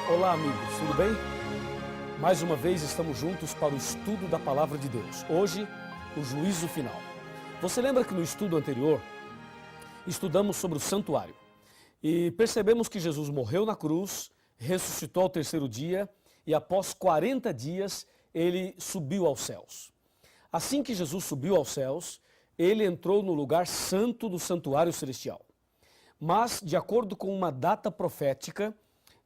Olá, amigos, tudo bem? Mais uma vez estamos juntos para o estudo da Palavra de Deus. Hoje, o juízo final. Você lembra que no estudo anterior, estudamos sobre o santuário e percebemos que Jesus morreu na cruz, ressuscitou ao terceiro dia e após 40 dias ele subiu aos céus. Assim que Jesus subiu aos céus, ele entrou no lugar santo do santuário celestial. Mas, de acordo com uma data profética,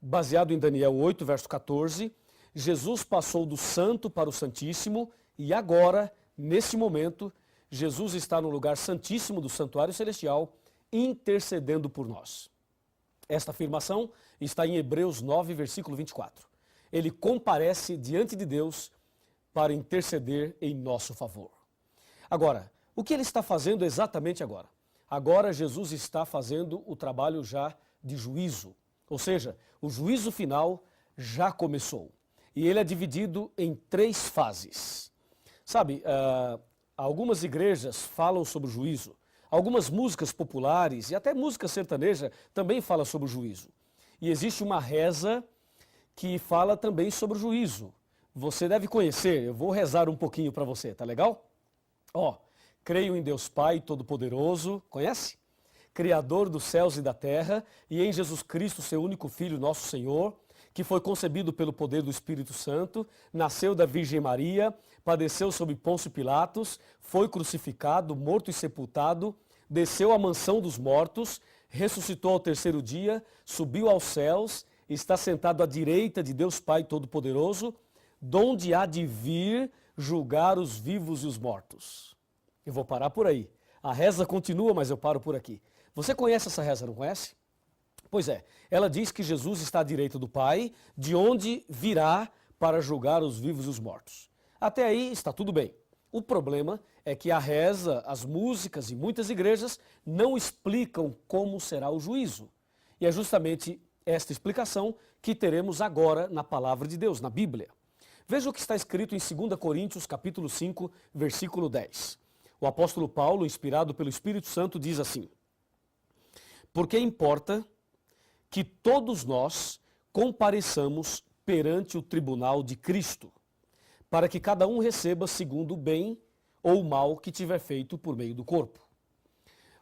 baseado em Daniel 8, verso 14, Jesus passou do santo para o santíssimo e agora, nesse momento, Jesus está no lugar santíssimo do santuário celestial, intercedendo por nós. Esta afirmação está em Hebreus 9, versículo 24. Ele comparece diante de Deus para interceder em nosso favor. Agora, o que ele está fazendo exatamente agora? Agora Jesus está fazendo o trabalho já de juízo, ou seja, o juízo final já começou. E ele é dividido em 3 fases. Sabe, algumas igrejas falam sobre o juízo, algumas músicas populares e até música sertaneja também falam sobre o juízo. E existe uma reza que fala também sobre o juízo. Você deve conhecer, eu vou rezar um pouquinho para você, tá legal? Creio em Deus Pai Todo-Poderoso, conhece? Criador dos céus e da terra, e em Jesus Cristo, seu único Filho, nosso Senhor, que foi concebido pelo poder do Espírito Santo, nasceu da Virgem Maria, padeceu sob Pôncio Pilatos, foi crucificado, morto e sepultado, desceu à mansão dos mortos, ressuscitou ao terceiro dia, subiu aos céus, está sentado à direita de Deus Pai Todo-Poderoso, donde há de vir julgar os vivos e os mortos. Eu vou parar por aí. A reza continua, mas eu paro por aqui. Você conhece essa reza, não conhece? Pois é, ela diz que Jesus está à direita do Pai, de onde virá para julgar os vivos e os mortos. Até aí está tudo bem. O problema é que a reza, as músicas e muitas igrejas não explicam como será o juízo. E é justamente esta explicação que teremos agora na Palavra de Deus, na Bíblia. Veja o que está escrito em 2 Coríntios, capítulo 5, versículo 10. O apóstolo Paulo, inspirado pelo Espírito Santo, diz assim: porque importa que todos nós compareçamos perante o tribunal de Cristo, para que cada um receba segundo o bem ou o mal que tiver feito por meio do corpo.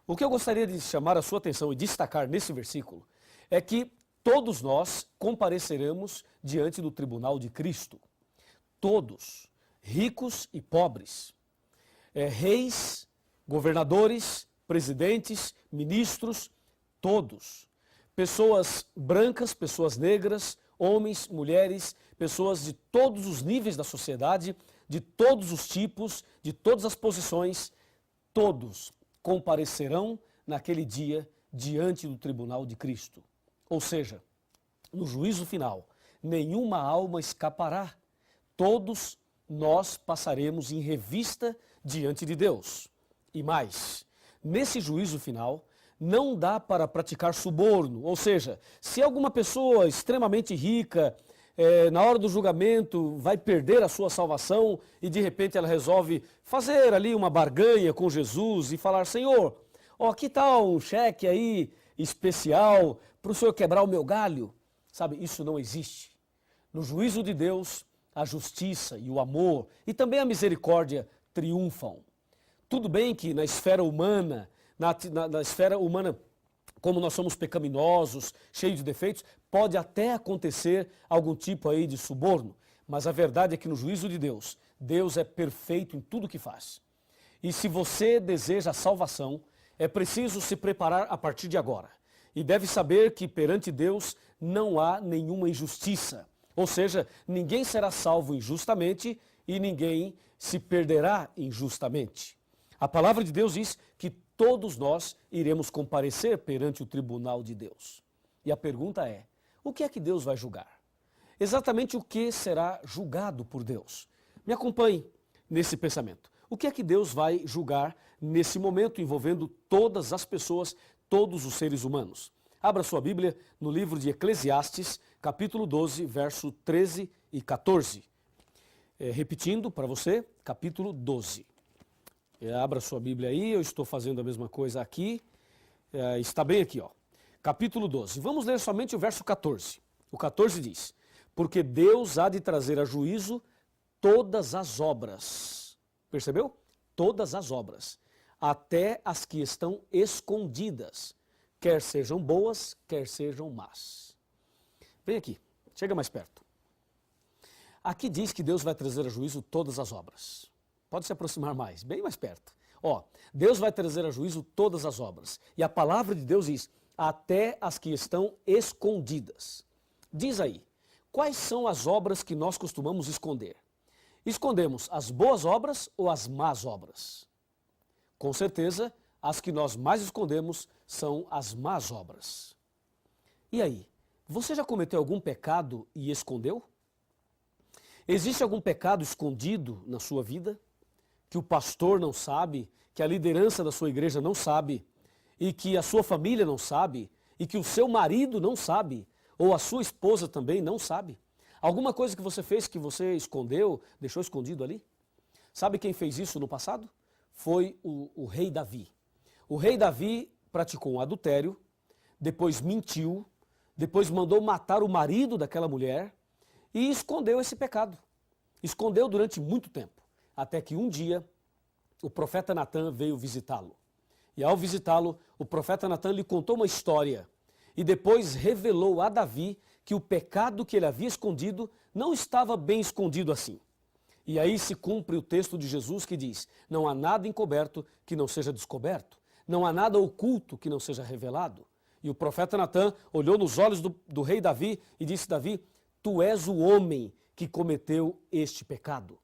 O que eu gostaria de chamar a sua atenção e destacar nesse versículo é que todos nós compareceremos diante do tribunal de Cristo. Todos, ricos e pobres, reis, governadores, presidentes, ministros, todos. Pessoas brancas, pessoas negras, homens, mulheres, pessoas de todos os níveis da sociedade, de todos os tipos, de todas as posições, todos comparecerão naquele dia diante do tribunal de Cristo. Ou seja, no juízo final, nenhuma alma escapará. Todos nós passaremos em revista diante de Deus. E mais, nesse juízo final, não dá para praticar suborno, ou seja, se alguma pessoa extremamente rica, na hora do julgamento, vai perder a sua salvação e de repente ela resolve fazer ali uma barganha com Jesus e falar: Senhor, que tal um cheque aí especial para o Senhor quebrar o meu galho? Sabe, isso não existe. No juízo de Deus, a justiça e o amor e também a misericórdia triunfam. Tudo bem que na esfera humana, na esfera humana, como nós somos pecaminosos, cheios de defeitos, pode até acontecer algum tipo aí de suborno, mas a verdade é que no juízo de Deus, Deus é perfeito em tudo que faz. E se você deseja a salvação, é preciso se preparar a partir de agora. E deve saber que perante Deus não há nenhuma injustiça. Ou seja, ninguém será salvo injustamente e ninguém se perderá injustamente. A palavra de Deus diz que todos nós iremos comparecer perante o tribunal de Deus. E a pergunta é: o que é que Deus vai julgar? Exatamente o que será julgado por Deus? Me acompanhe nesse pensamento. O que é que Deus vai julgar nesse momento envolvendo todas as pessoas, todos os seres humanos? Abra sua Bíblia no livro de Eclesiastes, capítulo 12, verso 13 e 14. Repetindo para você, capítulo 12. Abra sua Bíblia aí, eu estou fazendo a mesma coisa aqui. Está bem aqui, Capítulo 12. Vamos ler somente o verso 14. O 14 diz, porque Deus há de trazer a juízo todas as obras. Percebeu? Todas as obras, até as que estão escondidas, quer sejam boas, quer sejam más. Vem aqui, chega mais perto. Aqui diz que Deus vai trazer a juízo todas as obras. Pode se aproximar mais, bem mais perto. Ó, Deus vai trazer a juízo todas as obras. E a palavra de Deus diz, até as que estão escondidas. Diz aí, quais são as obras que nós costumamos esconder? Escondemos as boas obras ou as más obras? Com certeza, as que nós mais escondemos são as más obras. E aí, você já cometeu algum pecado e escondeu? Existe algum pecado escondido na sua vida? Que o pastor não sabe, que a liderança da sua igreja não sabe, e que a sua família não sabe, e que o seu marido não sabe, ou a sua esposa também não sabe? Alguma coisa que você fez que você escondeu, deixou escondido ali? Sabe quem fez isso no passado? Foi o rei Davi. O rei Davi praticou um adultério, depois mentiu, depois mandou matar o marido daquela mulher e escondeu esse pecado. Escondeu durante muito tempo, até que um dia o profeta Natã veio visitá-lo. E ao visitá-lo, o profeta Natã lhe contou uma história e depois revelou a Davi que o pecado que ele havia escondido não estava bem escondido assim. E aí se cumpre o texto de Jesus que diz, não há nada encoberto que não seja descoberto, não há nada oculto que não seja revelado. E o profeta Natã olhou nos olhos do rei Davi e disse, Davi, tu és o homem que cometeu este pecado.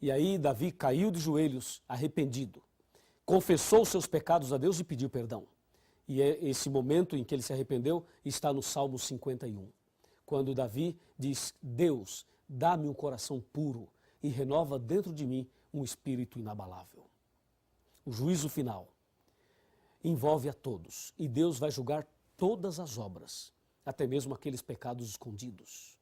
E aí Davi caiu de joelhos, arrependido, confessou seus pecados a Deus e pediu perdão. E esse momento em que ele se arrependeu está no Salmo 51, quando Davi diz, Deus, dá-me um coração puro e renova dentro de mim um espírito inabalável. O juízo final envolve a todos e Deus vai julgar todas as obras, até mesmo aqueles pecados escondidos.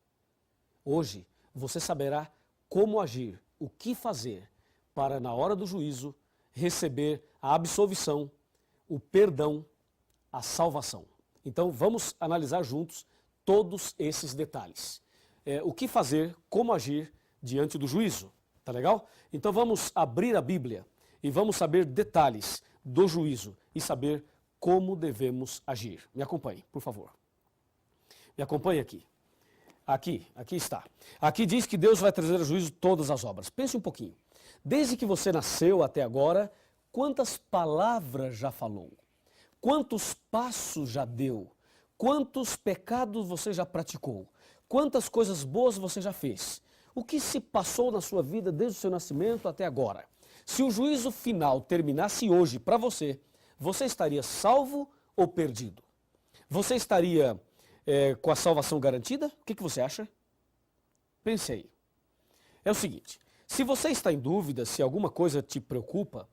Hoje você saberá como agir, o que fazer para na hora do juízo receber a absolvição, o perdão, a salvação. Então vamos analisar juntos todos esses detalhes. O que fazer, como agir diante do juízo, tá legal? Então vamos abrir a Bíblia e vamos saber detalhes do juízo e saber como devemos agir. Me acompanhe, por favor. Me acompanhe aqui. Aqui está. Aqui diz que Deus vai trazer a juízo todas as obras. Pense um pouquinho. Desde que você nasceu até agora, quantas palavras já falou? Quantos passos já deu? Quantos pecados você já praticou? Quantas coisas boas você já fez? O que se passou na sua vida desde o seu nascimento até agora? Se o juízo final terminasse hoje para você, você estaria salvo ou perdido? Você estaria com a salvação garantida? O que você acha? Pense aí. É o seguinte, se você está em dúvida, se alguma coisa te preocupa,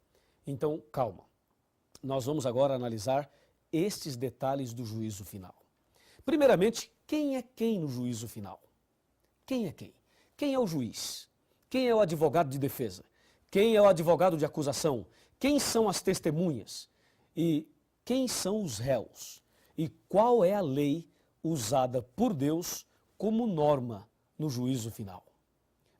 então calma. Nós vamos agora analisar estes detalhes do juízo final. Primeiramente, quem é quem no juízo final? Quem é quem? Quem é o juiz? Quem é o advogado de defesa? Quem é o advogado de acusação? Quem são as testemunhas? E quem são os réus? E qual é a lei usada por Deus como norma no juízo final?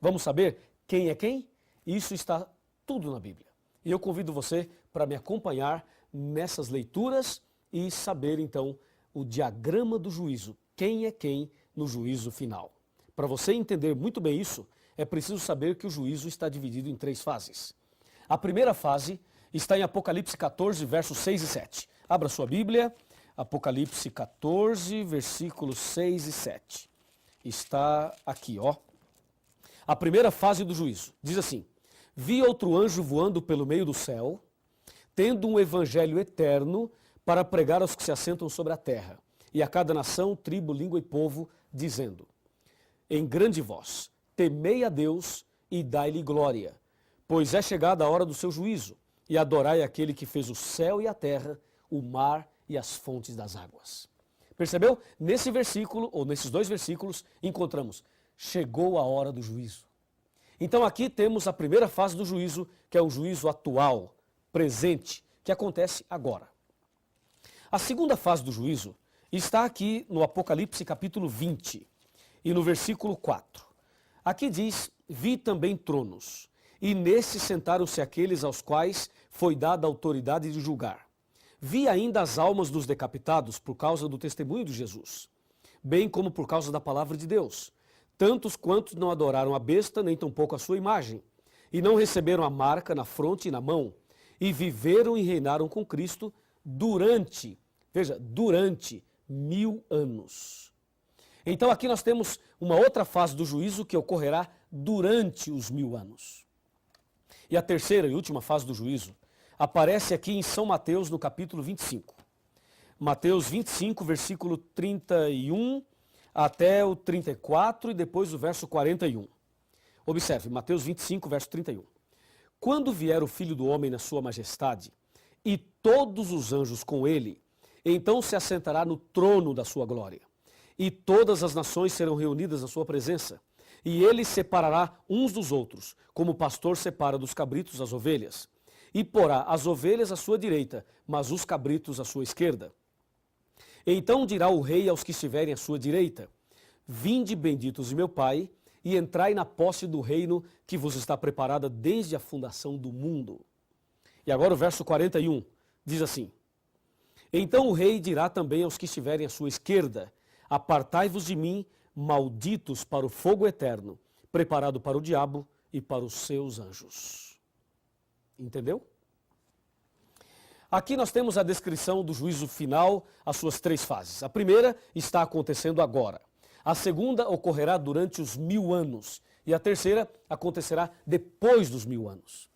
Vamos saber quem é quem? Isso está tudo na Bíblia. E eu convido você para me acompanhar nessas leituras e saber então o diagrama do juízo. Quem é quem no juízo final? Para você entender muito bem isso, é preciso saber que o juízo está dividido em 3 fases. A primeira fase está em Apocalipse 14, versos 6 e 7. Abra sua Bíblia, Apocalipse 14, versículos 6 e 7. Está aqui, ó. A primeira fase do juízo. Diz assim, vi outro anjo voando pelo meio do céu, tendo um evangelho eterno para pregar aos que se assentam sobre a terra, e a cada nação, tribo, língua e povo, dizendo, em grande voz, temei a Deus e dai-lhe glória, pois é chegada a hora do seu juízo, e adorai aquele que fez o céu e a terra, o mar e as fontes das águas. Percebeu? Nesse versículo, ou nesses 2 versículos, encontramos, chegou a hora do juízo. Então aqui temos a primeira fase do juízo, que é o juízo atual, presente, que acontece agora. A segunda fase do juízo está aqui no Apocalipse capítulo 20 e no versículo 4. Aqui diz, vi também tronos, e nesses sentaram-se aqueles aos quais foi dada a autoridade de julgar. Vi ainda as almas dos decapitados por causa do testemunho de Jesus, bem como por causa da palavra de Deus, tantos quantos não adoraram a besta, nem tampouco a sua imagem, e não receberam a marca na fronte e na mão, e viveram e reinaram com Cristo durante 1000 anos. Então aqui nós temos uma outra fase do juízo que ocorrerá durante os 1000 anos. E a terceira e última fase do juízo aparece aqui em São Mateus, no capítulo 25. Mateus 25, versículo 31 até o 34 e depois o verso 41. Observe, Mateus 25, verso 31. Quando vier o Filho do Homem na sua majestade, e todos os anjos com ele, então se assentará no trono da sua glória. E todas as nações serão reunidas na sua presença. E ele separará uns dos outros, como o pastor separa dos cabritos as ovelhas. E porá as ovelhas à sua direita, mas os cabritos à sua esquerda. Então dirá o rei aos que estiverem à sua direita, vinde benditos de meu Pai, e entrai na posse do reino que vos está preparada desde a fundação do mundo. E agora o verso 41 diz assim, então o rei dirá também aos que estiverem à sua esquerda, apartai-vos de mim, malditos para o fogo eterno, preparado para o diabo e para os seus anjos. Entendeu? Aqui nós temos a descrição do juízo final, as suas 3 fases. A primeira está acontecendo agora. A segunda ocorrerá durante os 1000 anos. E a terceira acontecerá depois dos 1000 anos.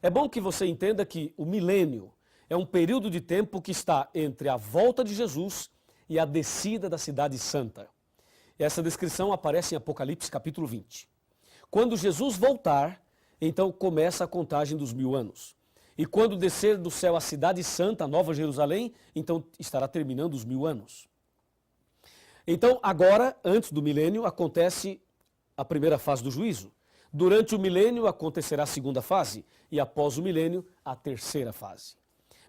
É bom que você entenda que o milênio é um período de tempo que está entre a volta de Jesus e a descida da cidade santa. Essa descrição aparece em Apocalipse capítulo 20. Quando Jesus voltar, então começa a contagem dos 1000 anos. E quando descer do céu a cidade santa, a Nova Jerusalém, então estará terminando os 1000 anos. Então agora, antes do milênio, acontece a primeira fase do juízo. Durante o milênio acontecerá a segunda fase e após o milênio, a terceira fase.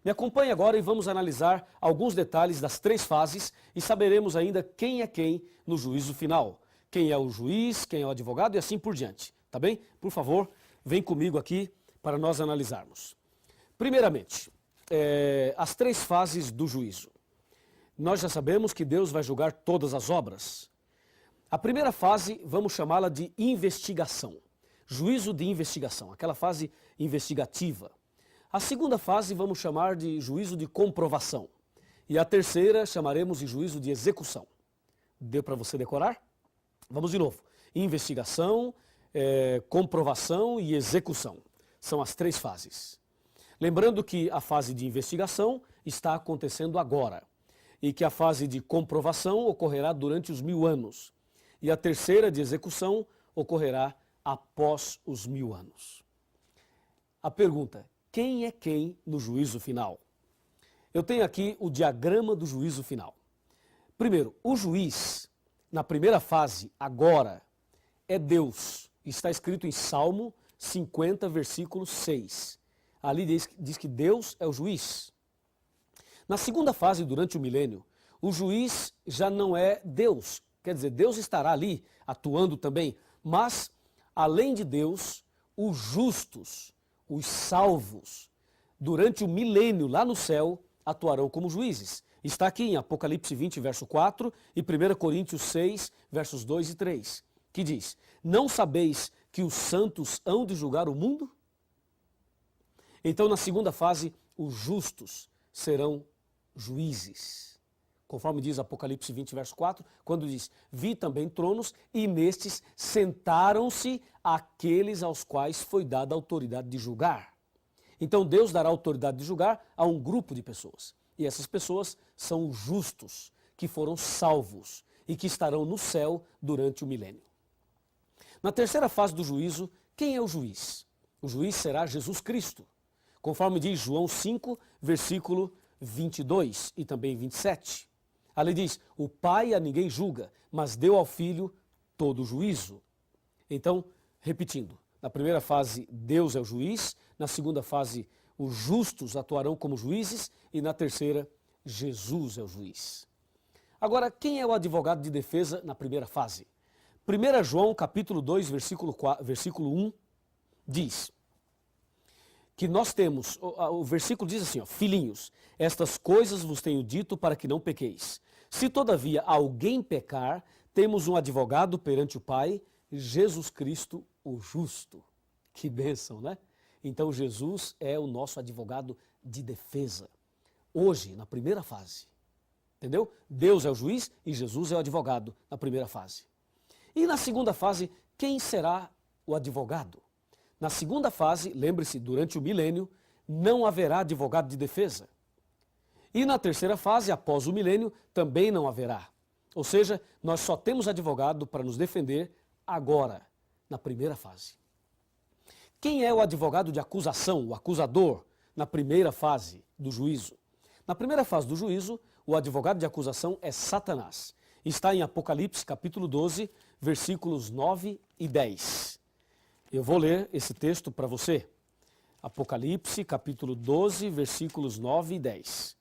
Me acompanhe agora e vamos analisar alguns detalhes das 3 fases e saberemos ainda quem é quem no juízo final. Quem é o juiz, quem é o advogado e assim por diante. Tá bem? Por favor, vem comigo aqui para nós analisarmos. Primeiramente, as 3 fases do juízo. Nós já sabemos que Deus vai julgar todas as obras. A primeira fase, vamos chamá-la de investigação. Juízo de investigação, aquela fase investigativa. A segunda fase vamos chamar de juízo de comprovação. E a terceira chamaremos de juízo de execução. Deu para você decorar? Vamos de novo. Investigação, comprovação e execução. São as 3 fases. Lembrando que a fase de investigação está acontecendo agora. E que a fase de comprovação ocorrerá durante os 1000 anos. E a terceira de execução ocorrerá após os 1000 anos. A pergunta, quem é quem no juízo final? Eu tenho aqui o diagrama do juízo final. Primeiro, o juiz, na primeira fase, agora, é Deus. Está escrito em Salmo 50, versículo 6. Ali diz que Deus é o juiz. Na segunda fase, durante o milênio, o juiz já não é Deus. Quer dizer, Deus estará ali atuando também, mas, além de Deus, os justos, os salvos, durante o milênio lá no céu, atuarão como juízes. Está aqui em Apocalipse 20, verso 4 e 1 Coríntios 6, versos 2 e 3, que diz, não sabeis que os santos hão de julgar o mundo? Então, na segunda fase, os justos serão juízes. Conforme diz Apocalipse 20, verso 4, quando diz, vi também tronos e nestes sentaram-se aqueles aos quais foi dada a autoridade de julgar. Então Deus dará autoridade de julgar a um grupo de pessoas. E essas pessoas são os justos, que foram salvos e que estarão no céu durante o milênio. Na terceira fase do juízo, quem é o juiz? O juiz será Jesus Cristo. Conforme diz João 5, versículo 22 e também 27. Ali diz, o Pai a ninguém julga, mas deu ao Filho todo o juízo. Então, repetindo, na primeira fase, Deus é o juiz, na segunda fase, os justos atuarão como juízes e na terceira, Jesus é o juiz. Agora, quem é o advogado de defesa na primeira fase? 1 João capítulo 2, versículo 1, diz que nós temos, o versículo diz assim, ó, filhinhos, estas coisas vos tenho dito para que não pequeis. Se todavia alguém pecar, temos um advogado perante o Pai, Jesus Cristo o justo. Que bênção, né? Então Jesus é o nosso advogado de defesa. Hoje, na primeira fase. Entendeu? Deus é o juiz e Jesus é o advogado na primeira fase. E na segunda fase, quem será o advogado? Na segunda fase, lembre-se, durante o milênio, não haverá advogado de defesa. E na terceira fase, após o milênio, também não haverá. Ou seja, nós só temos advogado para nos defender agora, na primeira fase. Quem é o advogado de acusação, o acusador, na primeira fase do juízo? Na primeira fase do juízo, o advogado de acusação é Satanás. Está em Apocalipse, capítulo 12, versículos 9 e 10. Eu vou ler esse texto para você. Apocalipse, capítulo 12, versículos 9 e 10.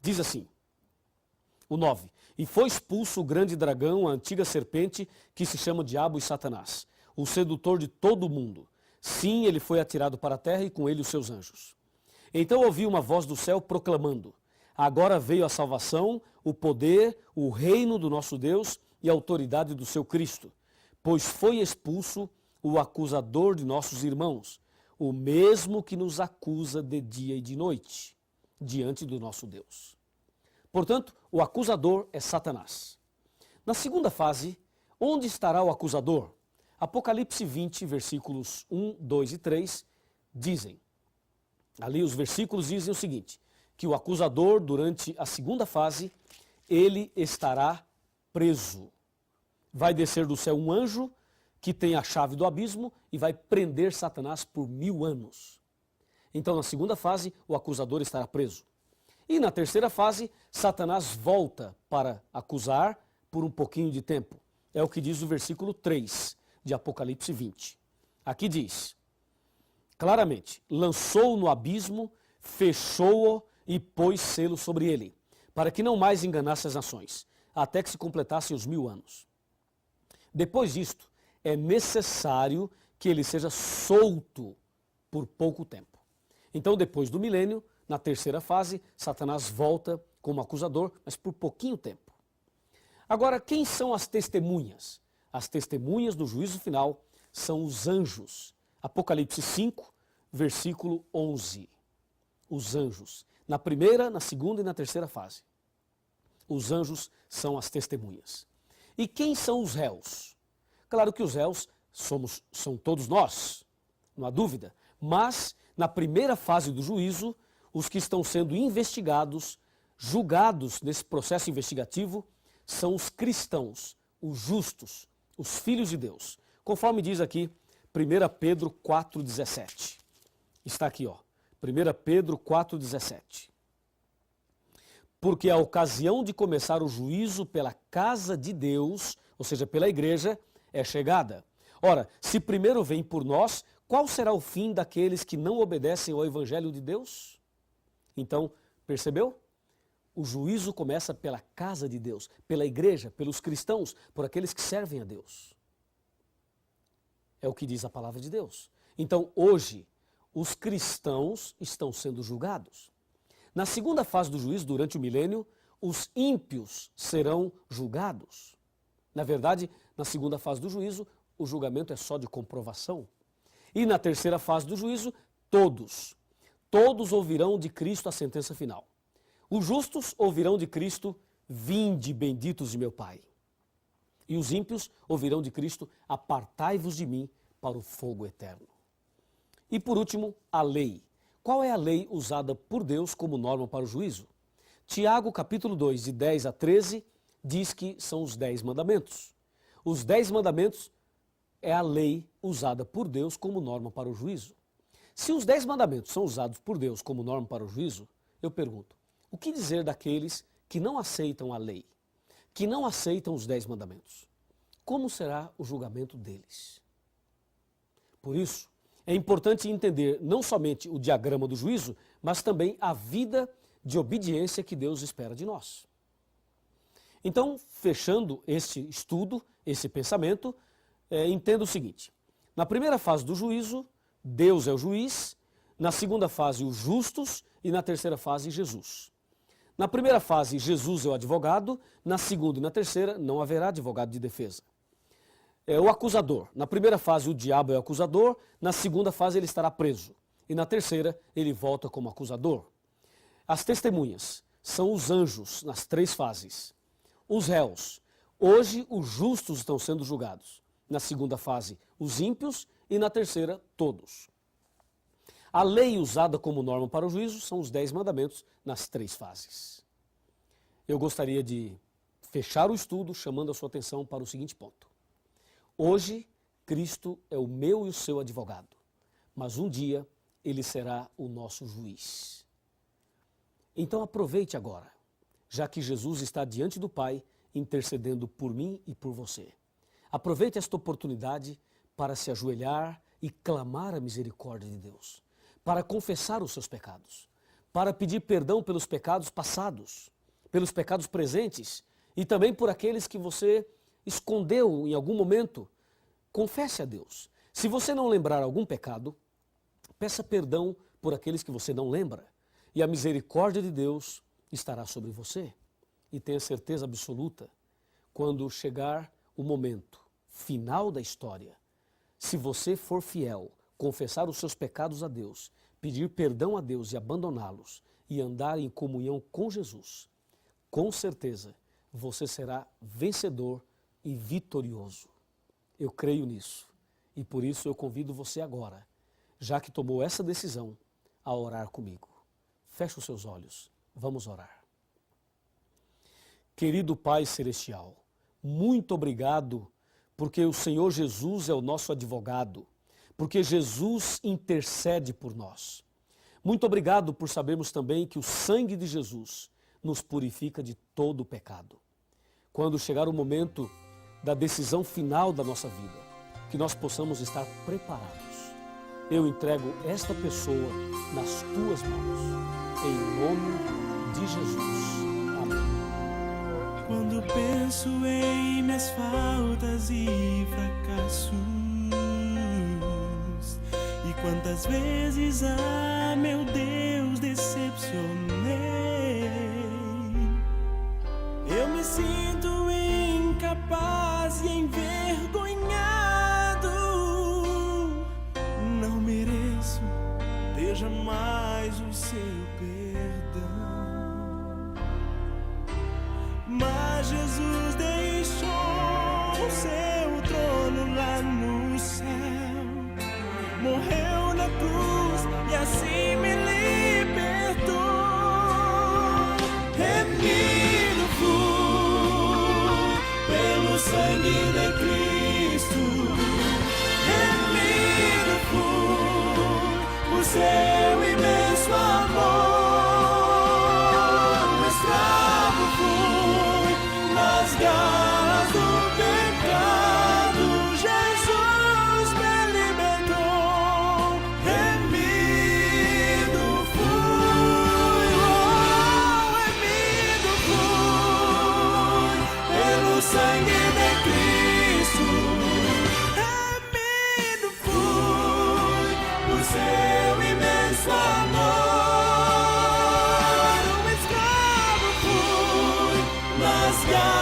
Diz assim, o 9. E foi expulso o grande dragão, a antiga serpente, que se chama Diabo e Satanás, o sedutor de todo o mundo. Sim, ele foi atirado para a terra e com ele os seus anjos. Então ouvi uma voz do céu proclamando, agora veio a salvação, o poder, o reino do nosso Deus e a autoridade do seu Cristo, pois foi expulso o acusador de nossos irmãos, o mesmo que nos acusa de dia e de noite, diante do nosso Deus. Portanto, o acusador é Satanás. Na segunda fase, onde estará o acusador? Apocalipse 20, versículos 1, 2 e 3, dizem, ali os versículos dizem o seguinte, que o acusador, durante a segunda fase, ele estará preso. Vai descer do céu um anjo que tem a chave do abismo e vai prender Satanás por 1000 anos. Então, na segunda fase, o acusador estará preso. E na terceira fase, Satanás volta para acusar por um pouquinho de tempo. É o que diz o versículo 3 de Apocalipse 20. Aqui diz, claramente, lançou-o no abismo, fechou-o e pôs selo sobre ele, para que não mais enganasse as nações, até que se completassem os 1000 anos. Depois disto, é necessário que ele seja solto por pouco tempo. Então, depois do milênio, na terceira fase, Satanás volta como acusador, mas por pouquinho tempo. Agora, quem são as testemunhas? As testemunhas do juízo final são os anjos. Apocalipse 5, versículo 11. Os anjos. Na primeira, na segunda e na terceira fase. Os anjos são as testemunhas. E quem são os réus? Claro que os réus são todos nós, não há dúvida. Mas, na primeira fase do juízo, os que estão sendo investigados, julgados nesse processo investigativo, são os cristãos, os justos, os filhos de Deus. Conforme diz aqui 1 Pedro 4,17. Está aqui, ó. 1 Pedro 4,17. Porque a ocasião de começar o juízo pela casa de Deus, ou seja, pela igreja, é chegada. Ora, se primeiro vem por nós, qual será o fim daqueles que não obedecem ao Evangelho de Deus? Então, percebeu? O juízo começa pela casa de Deus, pela igreja, pelos cristãos, por aqueles que servem a Deus. É o que diz a palavra de Deus. Então, hoje, os cristãos estão sendo julgados. Na segunda fase do juízo, durante o milênio, os ímpios serão julgados. Na verdade, na segunda fase do juízo, o julgamento é só de comprovação. E na terceira fase do juízo, todos ouvirão de Cristo a sentença final. Os justos ouvirão de Cristo, vinde benditos de meu Pai. E os ímpios ouvirão de Cristo, apartai-vos de mim para o fogo eterno. E por último, a lei. Qual é a lei usada por Deus como norma para o juízo? Tiago, capítulo 2, de 10 a 13, diz que são os 10 mandamentos. Os 10 mandamentos é a lei usada por Deus como norma para o juízo. Se os 10 mandamentos são usados por Deus como norma para o juízo, eu pergunto, o que dizer daqueles que não aceitam a lei, que não aceitam os 10 mandamentos? Como será o julgamento deles? Por isso, é importante entender não somente o diagrama do juízo, mas também a vida de obediência que Deus espera de nós. Então, fechando este estudo, esse pensamento, entenda o seguinte. Na primeira fase do juízo, Deus é o juiz. Na segunda fase, os justos. E na terceira fase, Jesus. Na primeira fase, Jesus é o advogado. Na segunda e na terceira, não haverá advogado de defesa. O acusador. Na primeira fase, o diabo é o acusador. Na segunda fase, ele estará preso. E na terceira, ele volta como acusador. As testemunhas são os anjos nas três fases. Os réus. Hoje, os justos estão sendo julgados. Na segunda fase, os ímpios. E na terceira, todos. A lei usada como norma para o juízo são os 10 mandamentos nas três fases. Eu gostaria de fechar o estudo chamando a sua atenção para o seguinte ponto. Hoje, Cristo é o meu e o seu advogado, mas um dia ele será o nosso juiz. Então aproveite agora, já que Jesus está diante do Pai, intercedendo por mim e por você. Aproveite esta oportunidade para se ajoelhar e clamar a misericórdia de Deus, para confessar os seus pecados, para pedir perdão pelos pecados passados, pelos pecados presentes e também por aqueles que você escondeu em algum momento. Confesse a Deus. Se você não lembrar algum pecado, peça perdão por aqueles que você não lembra e a misericórdia de Deus estará sobre você. E tenha certeza absoluta, quando chegar o momento final da história, se você for fiel, confessar os seus pecados a Deus, pedir perdão a Deus e abandoná-los e andar em comunhão com Jesus, com certeza você será vencedor e vitorioso. Eu creio nisso e por isso eu convido você agora, já que tomou essa decisão, a orar comigo. Feche os seus olhos, vamos orar. Querido Pai Celestial, muito obrigado porque o Senhor Jesus é o nosso advogado, porque Jesus intercede por nós. Muito obrigado por sabermos também que o sangue de Jesus nos purifica de todo o pecado. Quando chegar o momento da decisão final da nossa vida, que nós possamos estar preparados. Eu entrego esta pessoa nas tuas mãos, em nome de Jesus. Amém. Quando penso em minhas faltas e fracassos, e quantas vezes, meu Deus, decepcionei, eu me sinto incapaz e envergonhado. Não mereço ter jamais o seu perdão, mas Jesus deixou o seu trono lá no céu, morreu na cruz e assim me libertou. Remido fui pelo sangue de Cristo, remido fui por seu imenso amor. Um escravo fui nas garras do pecado, Jesus me libertou. Remido fui, remido fui pelo sangue de Cristo, remido fui por seu imenso amor. Um escravo fui nas garras